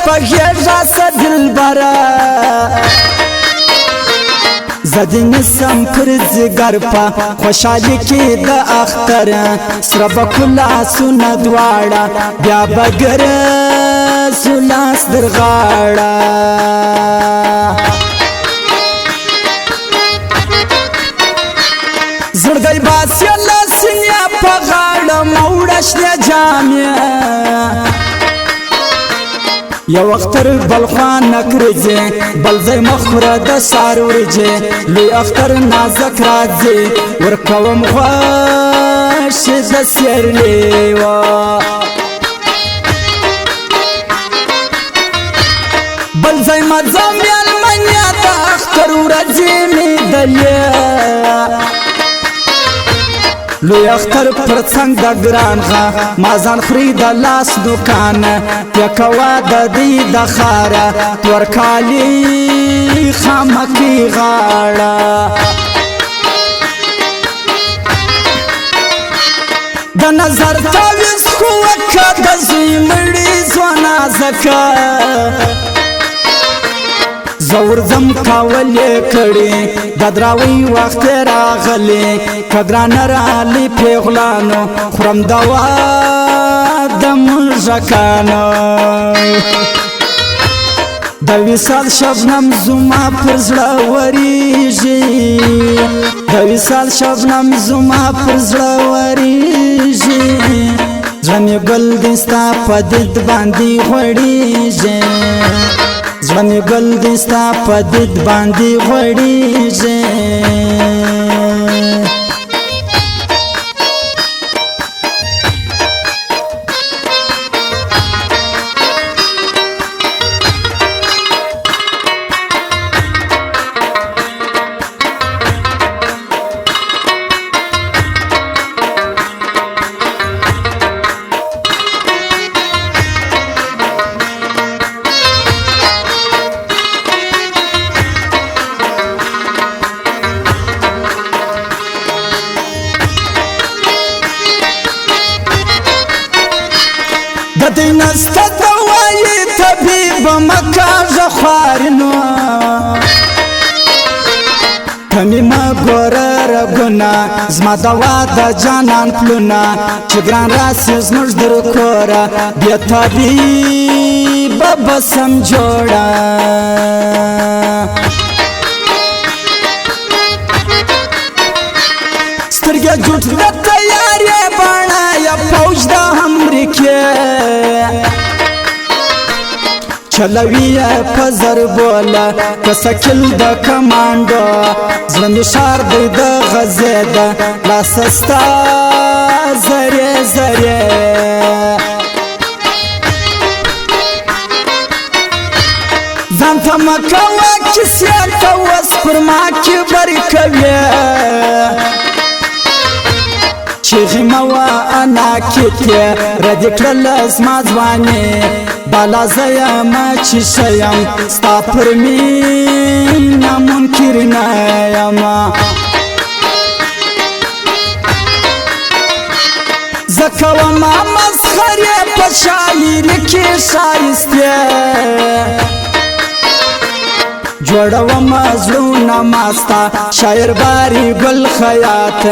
شپږیږه څه دلبره زدین سم پر زگر پا خوشحالی کی د اختر سره بکلا سونه دواړه بیا بګر سلاس در غاړه زړګی باسی الله سینیا په غاړه موړش نه جامع یو اختر بلخوان نکرځي بل ځای مخوره د سار ورځي لوی اختر نازک راځي ورکوم خوش د سیر لیوا بل ځای مزم یلمنیا د اختر ورځي می دلیا لوی اختر پر څنګ د ګران غا مازان خري د لاس دکان پکوا د دې د خارا تور کالی خامکی غاړه د نظر تاویز خو وکړه د زمړي ځوانه زکه زور زم کاولې کړي د دراوي وخت راغلي کګران رالی پیغلانو خرم دوا د مژکانو د وصال شبنم زما پر زړه وريږي د وصال شبنم زما پر زړه وريږي ځنې ګل دستا په دد باندې غړيږي زړه ګل دستا په دد باندې غړيږي دینسته دوایی طبیب مکاژ خوارنو کمی ما گوره رگونا زما دوا د جانان پلونا چه گران راسی زموش در کورا بیا طبیب بسم جوڑا سترگه جوٹ د تیاری بانا یا پوش دا امریکه چلوی پزر بولا کسکل د کمانډو زړه شار دی د غزه د لاسستا زره زره ځان ته مکوه کیسه ته وس پر ما کې برکوي چیغی موا انا کتی ردی کرل ازما زوانی بالا زیم چی شیم ستا پر مینا منکر نیم زکو ما مسخری پشایر کی شایسته جوړو مزلونه ماستا شاعر باری ګل خیاط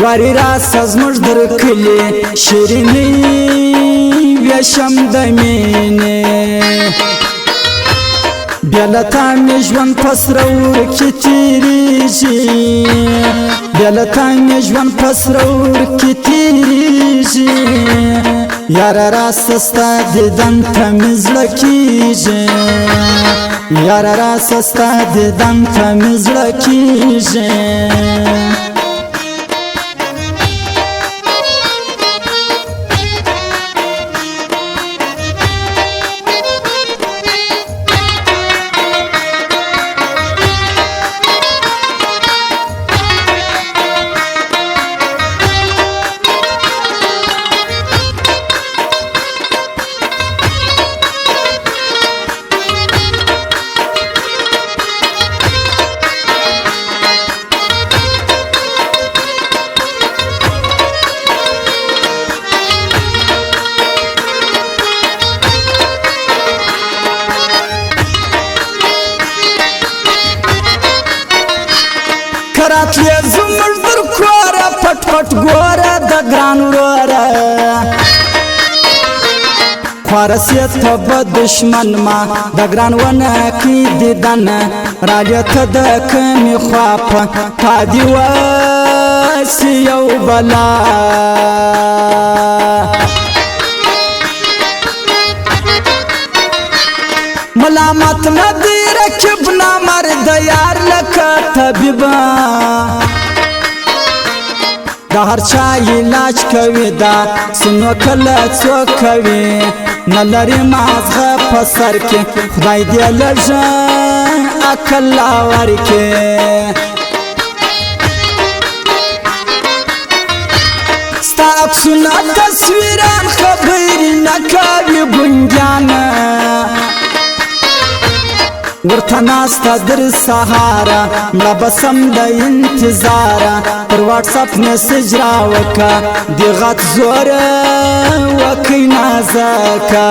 یاري راس زموږ در کلی شیرینی وشم د مینې بیلتا می ژوند پسرور کی تیریږي بیلتا می ژوند پسرور کی تیریږي یار راسستا دیدن تمیز لکیږي یار راسستا دیدن تمیز لکیږي فارسیت تب دشمن ما دگران ونکی دیدن رالیت دکمی خواب تا دیواسی یو بلا ملامت ندی رکب نامرد یار لکا طبیبا دا هر چا علاج کوي دا سنو کله څوک کوي نلري مازغه په سر کې خدای دې لږه عقل ورکړي ستا عکسونه تصویران خبرې نه کوي ګونګیان ورته ناسته در سهاره مړه بسم د انتظاره پر واټساپ میسج راوکه د غټ زوره وکئ نازکه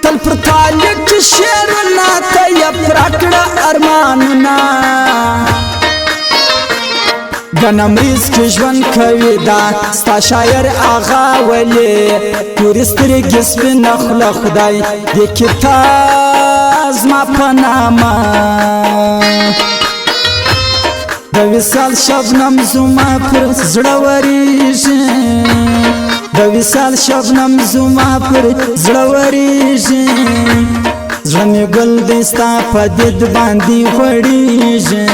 تل پر تعلق کې شعرونه ته یې پوره کړه ارمانونه گنمریز کی ژوند کوي دا ستا شاعر آغا ولی تورې سترګې سپین خوله خدای دې کتاب زما په نامه د وصال شبنم زما پر زړه ورېږي د وصال شبنم زما پر زړه ورېږي زړه مې ګل دی ستا په دید باندې غوړېږي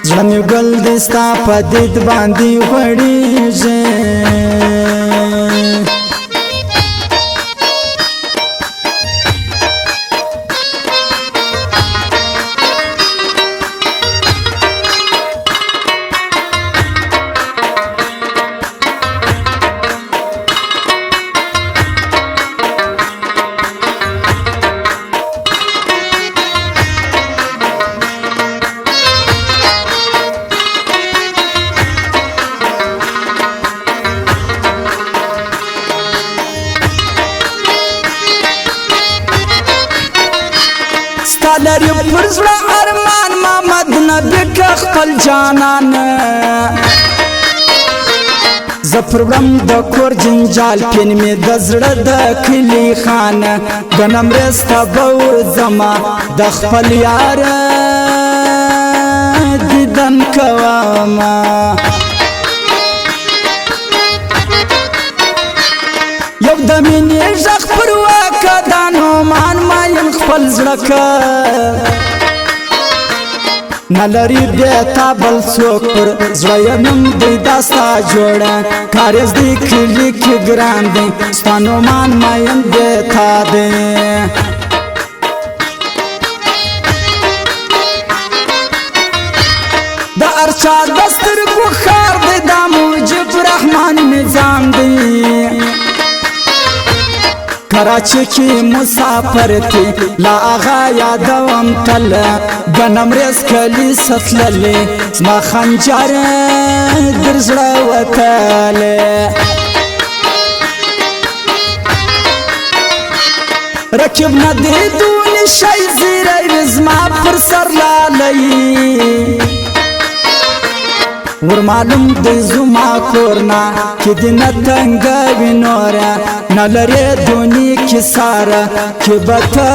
زړه مې ګل دی ستا په دید باندې غوړېږي لري پر زړه ارمان محمد نبی که خپل جانان زه پرورم د کور جنجال پین مې د زړه د کلي خان ګنم رسته به ورځمه د خپل یار دیدن کومه یو د مینې غږ پر واکه دا نومان ماین خپل زړه که نلري بیتا بل څوک پر زړه یې نوم دی دا ستا جوړه کاریز دی کلي کې ګران دی ستا نومان ماین بیتا دی د ارچا د سترګو ښار دی دا موجب رحمان نظام دی کراچی کی مسافر تھی لا آغا یادوم تل گنمریز کلی ستللی زما خنجر در زړه وتلی رکب ندی دونی شی زیری زما پر سر لالی ور معلوم دی زما کورنا کی دی نتنگوی نورا نلری دونی کی سارا کی بتا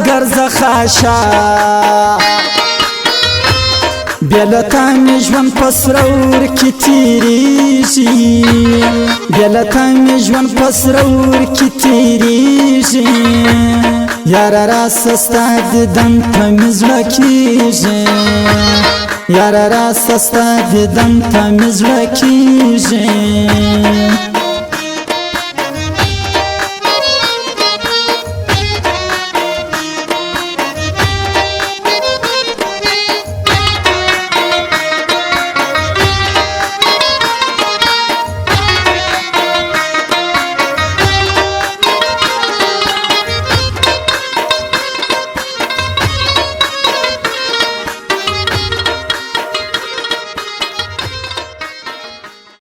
گرز خاشا بیلتا می ژوند پسرور کی تیریږي بیلتا می ژوند پسرور کی تیریږي یار را سستا دیدن ته می زړه کیږي یار را سستا دیدن ته می زړه کیږي